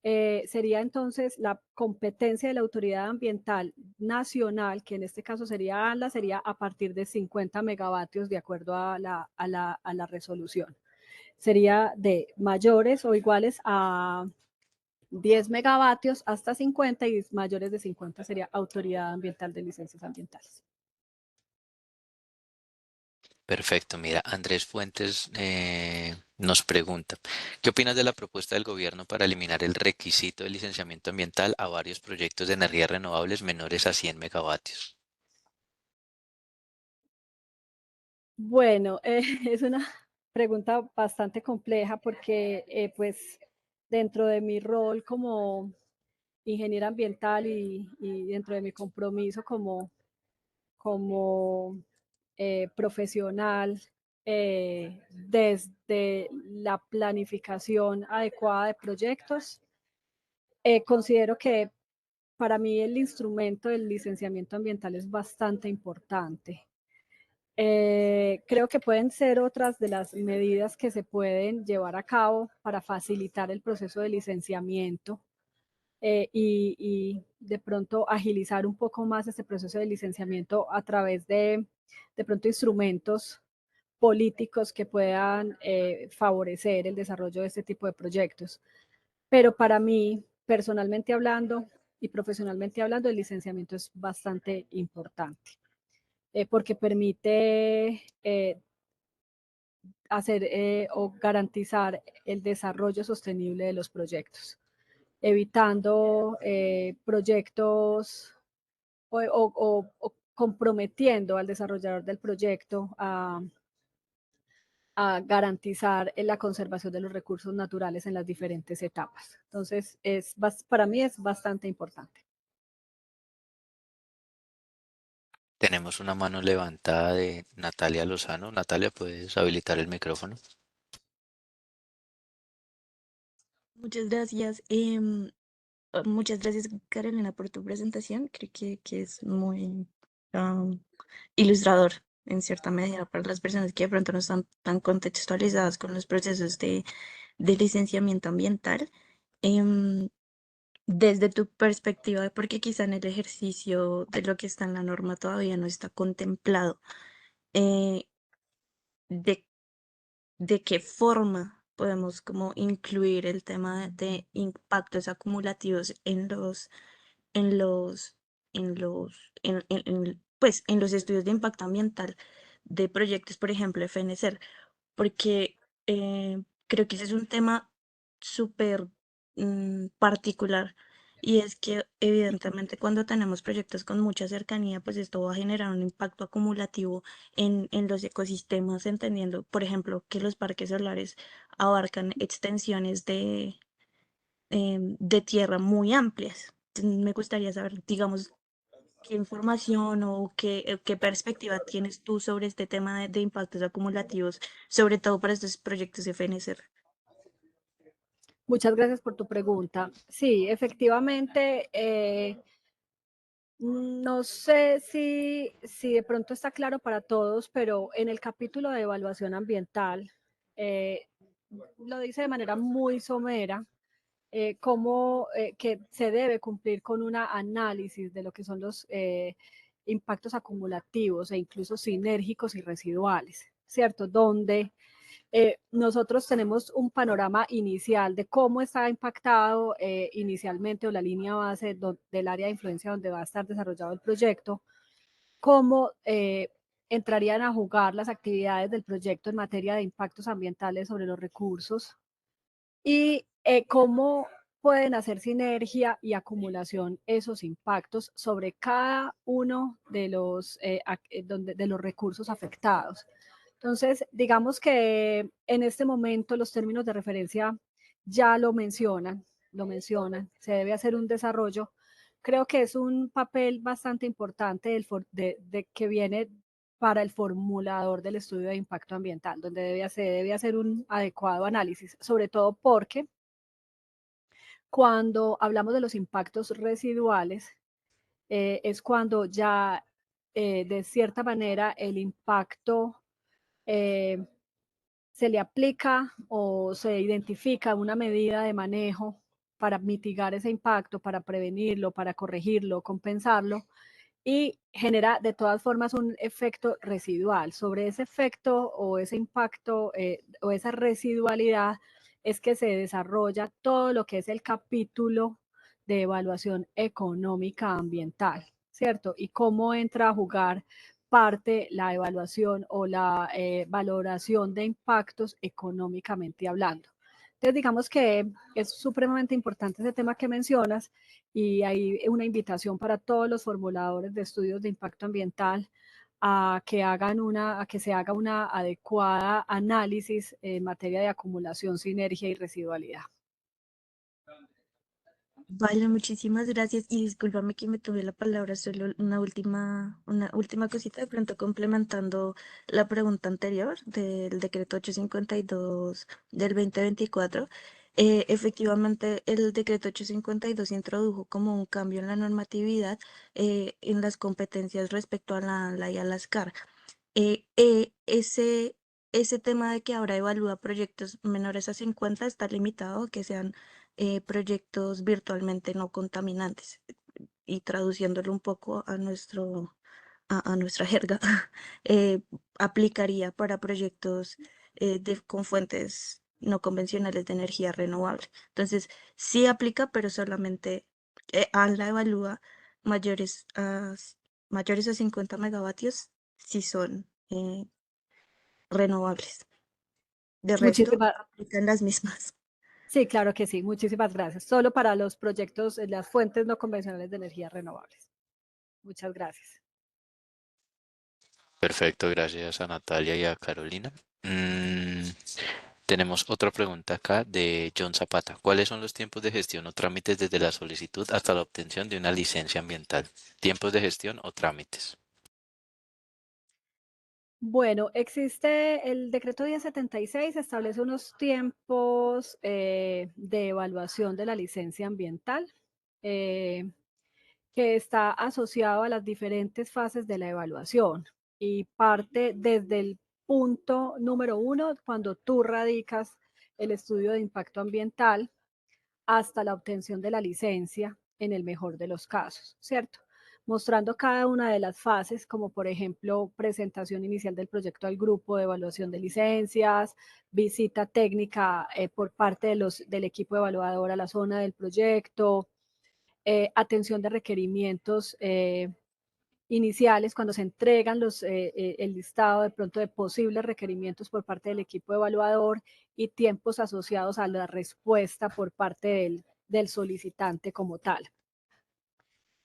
sería entonces la competencia de la autoridad ambiental nacional, que en este caso sería ANLA, sería a partir de 50 megavatios de acuerdo a la resolución. Sería de mayores o iguales a 10 megavatios hasta 50 y mayores de 50 sería Autoridad Ambiental de Licencias Ambientales. Perfecto, mira, Andrés Fuentes nos pregunta, ¿qué opinas de la propuesta del gobierno para eliminar el requisito de licenciamiento ambiental a varios proyectos de energías renovables menores a 100 megavatios? Bueno, es una pregunta bastante compleja porque pues dentro de mi rol como ingeniera ambiental y dentro de mi compromiso como profesional desde la planificación adecuada de proyectos. Considero que para mí el instrumento del licenciamiento ambiental es bastante importante. Creo que pueden ser otras de las medidas que se pueden llevar a cabo para facilitar el proceso de licenciamiento y de pronto agilizar un poco más este proceso de licenciamiento a través de pronto instrumentos políticos que puedan favorecer el desarrollo de este tipo de proyectos. Pero para mí, personalmente hablando y profesionalmente hablando, el licenciamiento es bastante importante porque permite hacer o garantizar el desarrollo sostenible de los proyectos, evitando proyectos o comprometiendo al desarrollador del proyecto a garantizar la conservación de los recursos naturales en las diferentes etapas. Entonces, para mí es bastante importante. Tenemos una mano levantada de Natalia Lozano. Natalia, ¿puedes habilitar el micrófono? Muchas gracias. Muchas gracias, Carolina, por tu presentación. Creo que es muy ilustrador en cierta medida para las personas que de pronto no están tan contextualizadas con los procesos de licenciamiento ambiental. Em, Desde tu perspectiva, porque quizá en el ejercicio de lo que está en la norma todavía no está contemplado, eh, de de qué forma podemos como incluir el tema de impactos acumulativos en los, pues, en los estudios de impacto ambiental de proyectos, por ejemplo, FNCER, porque creo que ese es un tema súper particular. Y es que evidentemente cuando tenemos proyectos con mucha cercanía, pues esto va a generar un impacto acumulativo en los ecosistemas, entendiendo, por ejemplo, que los parques solares abarcan extensiones de tierra muy amplias. Entonces, me gustaría saber, digamos, qué información o qué perspectiva tienes tú sobre este tema de impactos acumulativos, sobre todo para estos proyectos FNCR. Muchas gracias por tu pregunta. Sí, efectivamente, no sé si de pronto está claro para todos, pero en el capítulo de evaluación ambiental eh, lo dice de manera muy somera, cómo que se debe cumplir con un análisis de lo que son los impactos acumulativos e incluso sinérgicos y residuales, ¿cierto? Donde nosotros tenemos un panorama inicial de cómo está impactado inicialmente o la línea base del área de influencia donde va a estar desarrollado el proyecto, cómo entrarían a jugar las actividades del proyecto en materia de impactos ambientales sobre los recursos y cómo pueden hacer sinergia y acumulación esos impactos sobre cada uno de los recursos afectados. Entonces, digamos que en este momento los términos de referencia ya lo mencionan, se debe hacer un desarrollo. Creo que es un papel bastante importante de que viene para el formulador del estudio de impacto ambiental, donde se debe hacer un adecuado análisis, sobre todo porque cuando hablamos de los impactos residuales, es cuando ya de cierta manera el impacto se le aplica o se identifica una medida de manejo para mitigar ese impacto, para prevenirlo, para corregirlo, compensarlo, y genera de todas formas un efecto residual. Sobre ese efecto o ese impacto o esa residualidad es que se desarrolla todo lo que es el capítulo de evaluación económica ambiental, ¿cierto? Y cómo entra a jugar parte la evaluación o la valoración de impactos económicamente hablando. Entonces, digamos que es supremamente importante ese tema que mencionas y hay una invitación para todos los formuladores de estudios de impacto ambiental a que se haga una adecuada análisis en materia de acumulación, sinergia y residualidad. Vale, muchísimas gracias y discúlpame que me tuve la palabra, solo una última cosita, de pronto complementando la pregunta anterior del decreto 852 del 2024. Efectivamente, el decreto 852 introdujo como un cambio en la normatividad en las competencias respecto a la ANLA y a las CAR. Eh, eh, ese, ese tema de que ahora evalúa proyectos menores a 50 está limitado a que sean proyectos virtualmente no contaminantes. Y traduciéndolo un poco a nuestra jerga, eh, aplicaría para proyectos con fuentes no convencionales de energía renovable. Entonces, sí aplica, pero solamente ANLA evalúa mayores a, mayores a 50 megavatios si son renovables. De resto, Muchísimas, aplican las mismas. sí, claro que sí, muchísimas gracias. Solo para los proyectos, las fuentes no convencionales de energía renovables. Muchas gracias. Perfecto, gracias a Natalia y a Carolina. Mm, Tenemos otra pregunta acá de John Zapata. ¿Cuáles son los tiempos de gestión o trámites desde la solicitud hasta la obtención de una licencia ambiental? Tiempos de gestión o trámites. Bueno, existe el decreto 1076, establece unos tiempos de evaluación de la licencia ambiental, eh, que está asociado a las diferentes fases de la evaluación y parte desde el punto número 1, cuando tú radicas el estudio de impacto ambiental, hasta la obtención de la licencia en el mejor de los casos, ¿cierto? Mostrando cada una de las fases, como por ejemplo presentación inicial del proyecto al grupo de evaluación de licencias, visita técnica por parte del equipo evaluador a la zona del proyecto, atención de requerimientos iniciales, cuando se entregan el listado de pronto de posibles requerimientos por parte del equipo evaluador y tiempos asociados a la respuesta por parte del solicitante como tal.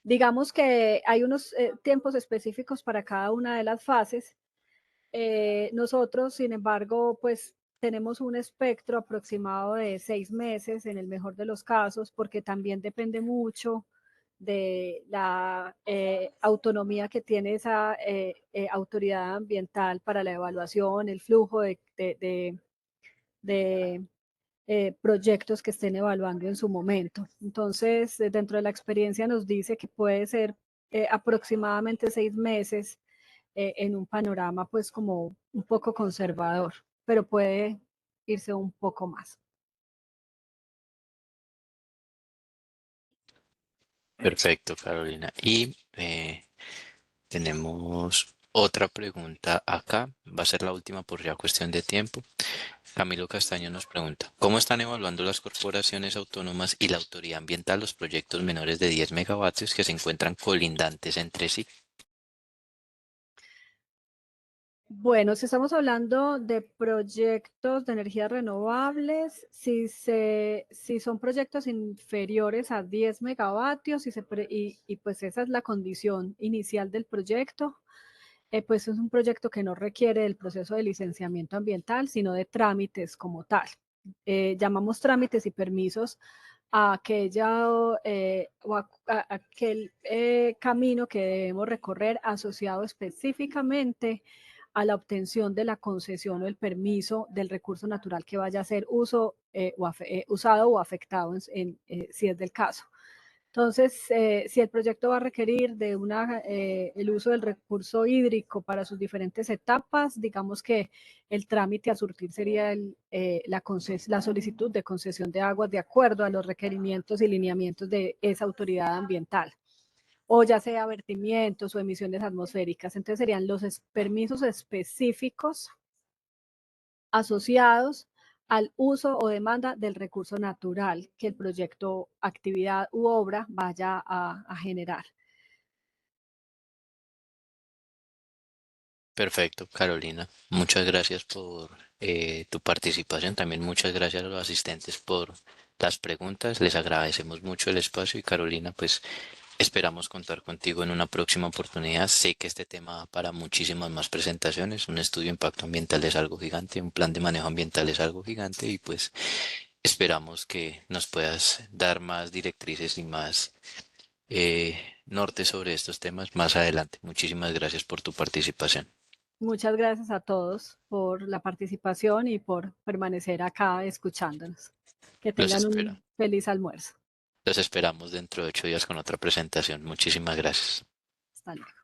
Digamos que hay unos tiempos específicos para cada una de las fases. Nosotros, sin embargo, pues tenemos un espectro aproximado de 6 meses en el mejor de los casos, porque también depende mucho de la autonomía que tiene esa autoridad ambiental para la evaluación, el flujo de proyectos que estén evaluando en su momento. Entonces, dentro de la experiencia nos dice que puede ser aproximadamente 6 meses en un panorama pues como un poco conservador, pero puede irse un poco más. Perfecto, Carolina. Y tenemos otra pregunta acá. Va a ser la última por ya cuestión de tiempo. Camilo Castaño nos pregunta, ¿cómo están evaluando las corporaciones autónomas y la autoridad ambiental los proyectos menores de 10 megavatios que se encuentran colindantes entre sí? Bueno, si estamos hablando de proyectos de energías renovables, si son proyectos inferiores a 10 megavatios y pues esa es la condición inicial del proyecto, pues es un proyecto que no requiere del proceso de licenciamiento ambiental, sino de trámites como tal. Llamamos trámites y permisos a aquel camino que debemos recorrer asociado específicamente a la obtención de la concesión o el permiso del recurso natural que vaya a ser usado o afectado si es del caso. Entonces, si el proyecto va a requerir de el uso del recurso hídrico para sus diferentes etapas, digamos que el trámite a surtir sería la solicitud de concesión de aguas de acuerdo a los requerimientos y lineamientos de esa autoridad ambiental, o ya sea vertimientos o emisiones atmosféricas. Entonces serían los permisos específicos asociados al uso o demanda del recurso natural que el proyecto, actividad u obra vaya a generar. Perfecto, Carolina. Muchas gracias por tu participación. También muchas gracias a los asistentes por las preguntas. Les agradecemos mucho el espacio y Carolina, pues esperamos contar contigo en una próxima oportunidad. Sé que este tema da para muchísimas más presentaciones. Un estudio de impacto ambiental es algo gigante, un plan de manejo ambiental es algo gigante y pues esperamos que nos puedas dar más directrices y más norte sobre estos temas más adelante. Muchísimas gracias por tu participación. Muchas gracias a todos por la participación y por permanecer acá escuchándonos. Que Los tengan espero. un feliz almuerzo. Los esperamos dentro de 8 días con otra presentación. Muchísimas gracias. Hasta luego.